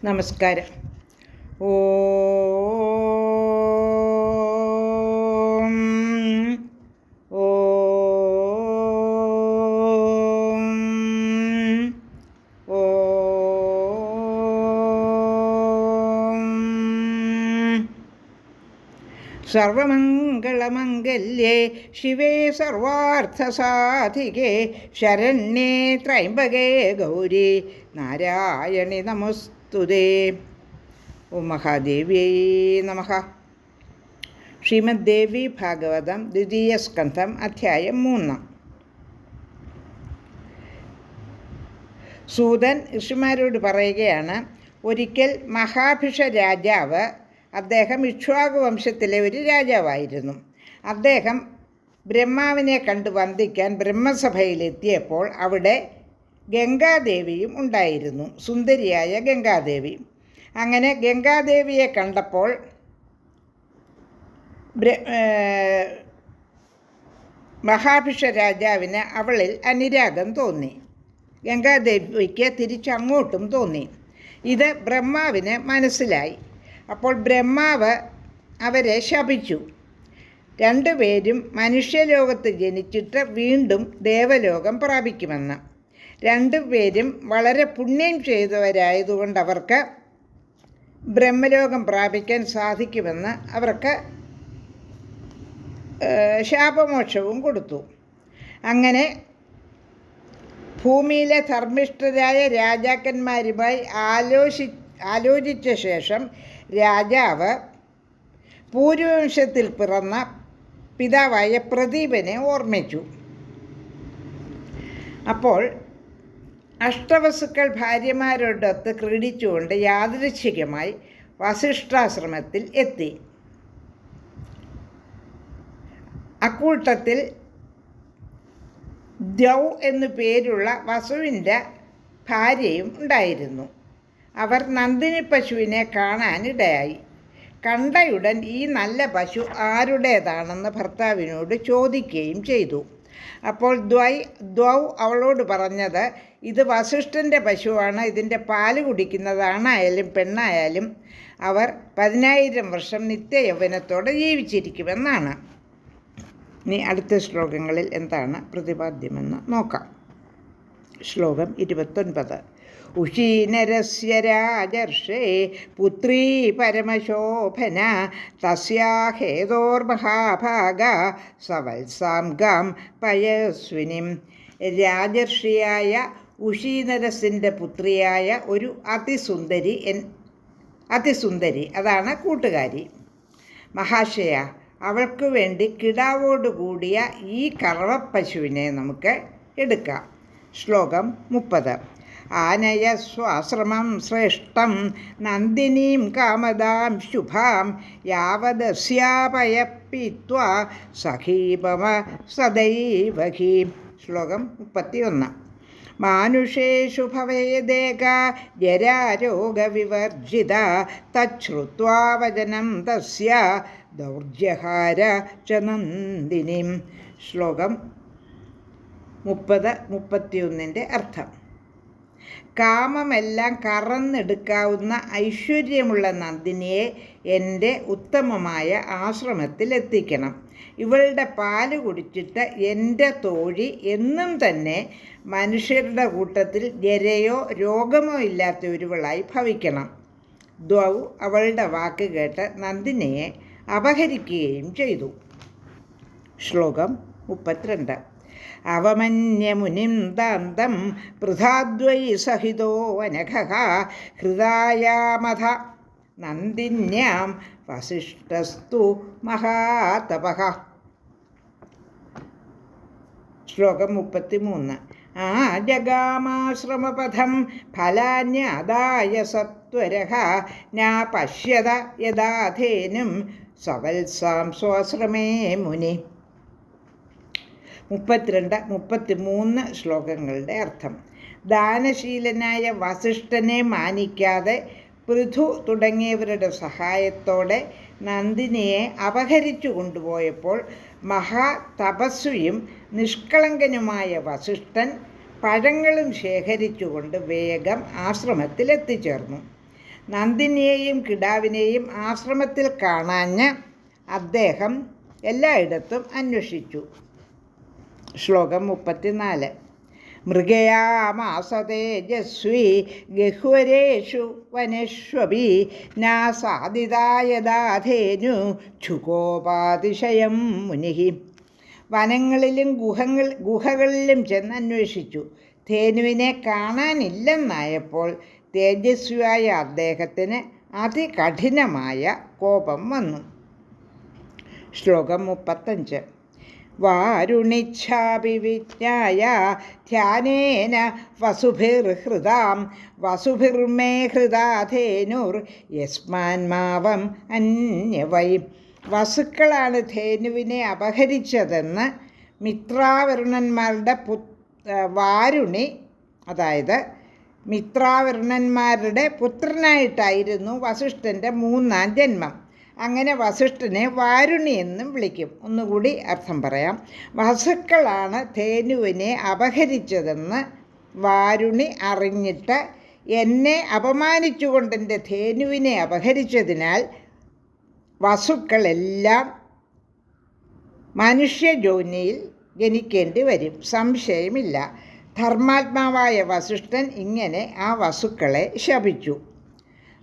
നമസ്കാരം. ഓം ഓം ഓം. സർവമംഗളമംഗല്യേ ശിവേ സർവാർത്ഥസാധികേ ശരണ്യേ ത്രയംബകേ ഗൗരി നാരായണി നമസ്തുതേ. ഓം മഹാദേവ്യൈ നമഃ. ശ്രീമദ് ദേവി ഭാഗവതം ദ്വിതീയ സ്കന്ധം അധ്യായം 3. സൂതൻ ഋഷിമാരോട് പറയുകയാണ്, ഒരിക്കൽ മഹാഭിഷ രാജാവ്, അദ്ദേഹം ഇക്ഷ്വാകു വംശത്തിലെ ഒരു രാജാവായിരുന്നു. അദ്ദേഹം ബ്രഹ്മാവിനെ കണ്ട് വന്ദിക്കാൻ ബ്രഹ്മസഭയിലെത്തിയപ്പോൾ അവിടെ ഗംഗാദേവിയും ഉണ്ടായിരുന്നു, സുന്ദരിയായ ഗംഗാദേവി. അങ്ങനെ ഗംഗാദേവിയെ കണ്ടപ്പോൾ മഹാഭിഷ രാജാവിന് അവളിൽ അനുരാഗം തോന്നി. ഗംഗാദേവിക്ക് തിരിച്ചങ്ങോട്ടും തോന്നി. ഇത് ബ്രഹ്മാവിന് മനസ്സിലായി. അപ്പോൾ ബ്രഹ്മാവ് അവരെ ശപിച്ചു. രണ്ടുപേരും മനുഷ്യലോകത്ത് ജനിച്ചിട്ട് വീണ്ടും ദേവലോകം പ്രാപിക്കുമെന്ന്. രണ്ടുപേരും വളരെ പുണ്യം ചെയ്തവരായതുകൊണ്ട് അവർക്ക് ബ്രഹ്മലോകം പ്രാപിക്കാൻ സാധിക്കുമെന്ന് അവർക്ക് ശാപമോക്ഷവും കൊടുത്തു. അങ്ങനെ ഭൂമിയിലെ ധർമ്മിഷ്ഠരായ രാജാക്കന്മാരുമായി ആലോചിച്ച ശേഷം രാജാവ് പൂർവവംശത്തിൽ പിറന്ന പിതാവായ പ്രദീപനെ ഓർമ്മിച്ചു. അപ്പോൾ അഷ്ടവസുക്കൾ ഭാര്യമാരോടൊത്ത് ക്രീഡിച്ചുകൊണ്ട് യാദൃച്ഛികമായി വസിഷ്ഠാശ്രമത്തിൽ എത്തി. അക്കൂട്ടത്തിൽ ദ്യൗ എന്നു പേരുള്ള വസുവിൻ്റെ ഭാര്യയും ഉണ്ടായിരുന്നു. അവർ നന്ദിനി പശുവിനെ കാണാനിടയായി. കണ്ടയുടൻ ഈ നല്ല പശു ആരുടേതാണെന്ന് ഭർത്താവിനോട് ചോദിക്കുകയും ചെയ്തു. അപ്പോൾ ദ്വൗ അവളോട് പറഞ്ഞത്, ഇത് വസിഷ്ഠൻ്റെ പശുവാണ്. ഇതിൻ്റെ പാല് കുടിക്കുന്നതാണായാലും പെണ്ണായാലും അവർ 10,000 വർഷം നിത്യയൗവനത്തോടെ ജീവിച്ചിരിക്കുമെന്നാണ്. ഇനി അടുത്ത ശ്ലോകങ്ങളിൽ എന്താണ് പ്രതിപാദ്യമെന്ന് നോക്കാം. ശ്ലോകം 29. ഉഷീനരസ്യ രാജർഷേ പുത്രീ പരമശോഭന തസ്യാ ഹേതോർമഹാഭാഗ സവത്സാം ഗാം പയസ്വിനിം. രാജർഷിയായ ഉഷീനരസിൻ്റെ പുത്രിയായ ഒരു അതിസുന്ദരി, അതാണ് കൂട്ടുകാരി. മഹാശയ, അവൾക്ക് വേണ്ടി കിടാവോടുകൂടിയ ഈ കറവപ്പശുവിനെ നമുക്ക് എടുക്കാം. ശ്ലോകം 30. ആനയ സ്വാശ്രമം ശ്രേഷ്ഠം നന്ദിനീം കാമദാം ശുഭാം യാവദസ്യാപയപ്പിത്വാ സഖീപമ സദൈവഹി. ശ്ലോകം 31. മാനുഷേഷു ഭവേദേക ജരാരോഗവിവർജിത തച്ഛ്രുത്വാ വചനം തസ്യ ദൗർജഹാര ച നന്ദിനിം. ശ്ലോകം 30-31 അർത്ഥം. കാമമെല്ലാം കറന്നെടുക്കാവുന്ന ഐശ്വര്യമുള്ള നന്ദിനിയെ എൻ്റെ ഉത്തമമായ ആശ്രമത്തിലെത്തിക്കണം. ഇവളുടെ പാല് കുടിച്ചിട്ട് എൻ്റെ തോഴി എന്നും തന്നെ മനുഷ്യരുടെ കൂട്ടത്തിൽ ജരയോ രോഗമോ ഇല്ലാത്ത ഒരുവളായി ഭവിക്കണം. ദ്വൗ അവളുടെ വാക്ക് കേട്ട് നന്ദിനിയെ അപഹരിക്കുകയും ചെയ്തു. ശ്ലോകം 32. അവമന്യമുനിം ദാന്തം പൃഥാദ്വൈ സഹിതോ അനഘഃ ഹൃദായാമഥ നന്ദിന്യാം വസിഷ്ഠസ്തു മഹാതപഃ. ശ്ലോകം 33. ആ ജഗാമാശ്രമപഥം ഫലാന്യാദായ സത്വരഃ നാ പശ്യത യഥാധേനും സവത്സാം സ്വാശ്രമേ മുനി. 32-33 ശ്ലോകങ്ങളുടെ അർത്ഥം. ദാനശീലനായ വസിഷ്ഠനെ മാനിക്കാതെ പൃഥു തുടങ്ങിയവരുടെ സഹായത്തോടെ നന്ദിനിയെ അപഹരിച്ചു കൊണ്ടുപോയപ്പോൾ മഹാതപസ്വിയും നിഷ്കളങ്കനുമായ വസിഷ്ഠൻ പഴങ്ങളും ശേഖരിച്ചുകൊണ്ട് വേഗം ആശ്രമത്തിലെത്തിച്ചേർന്നു. നന്ദിനിയെയും കിടാവിനെയും ആശ്രമത്തിൽ കാണാഞ്ഞ് അദ്ദേഹം എല്ലായിടത്തും അന്വേഷിച്ചു. ശ്ലോകം 34. മൃഗയാമാസ തേജസ്വി ഗഹ്വരേഷു വനേഷ്വപി നാസാദിതായദാധേനു ഛുകോപാതിശയം മുനിഃ. വനങ്ങളിലും ഗുഹകളിലും ചെന്ന് അന്വേഷിച്ചു. ധേനുവിനെ കാണാനില്ലെന്നായപ്പോൾ തേജസ്വിയായ അദ്ദേഹത്തിന് അതികഠിനമായ കോപം വന്നു. ശ്ലോകം 35. വാരുണിച്ഛാപി വിജ്ഞായ ധ്യാനേന വസുഭിർഹൃതാം വസുഭിർമേ ഹൃദാ ധേനുർ യസ്മാന്മാവം അന്യവൈ. വസുക്കളാണ് ധേനുവിനെ അപഹരിച്ചതെന്ന് മിത്രാവരുണന്മാരുടെ വാരുണി, അതായത് മിത്രാവരുണന്മാരുടെ പുത്രനായിട്ടായിരുന്നു വസിഷ്ഠൻ്റെ 3ാം ജന്മം. അങ്ങനെ വസിഷ്ഠനെ വാരുണി എന്നും വിളിക്കും. ഒന്നുകൂടി അർത്ഥം പറയാം. വസുക്കളാണ് ധേനുവിനെ അപഹരിച്ചതെന്ന് വാരുണി അറിഞ്ഞിട്ട് എന്നെ അപമാനിച്ചുകൊണ്ടെൻ്റെ ധേനുവിനെ അപഹരിച്ചതിനാൽ വസുക്കളെല്ലാം മനുഷ്യജോനിയിൽ ജനിക്കേണ്ടി വരും, സംശയമില്ല. ധർമാത്മാവായ വസിഷ്ഠൻ ഇങ്ങനെ ആ വസുക്കളെ ശപിച്ചു.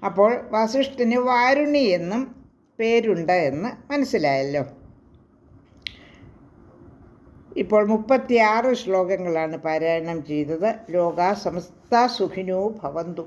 അപ്പോൾ വസിഷ്ഠന് വാരുണി എന്നും പേരുണ്ട് എന്ന് മനസ്സിലായല്ലോ. ഇപ്പോൾ 36 ശ്ലോകങ്ങളാണ് പാരായണം ചെയ്തത്. ലോകാ സമസ്ത സുഖിനോ ഭവന്തു.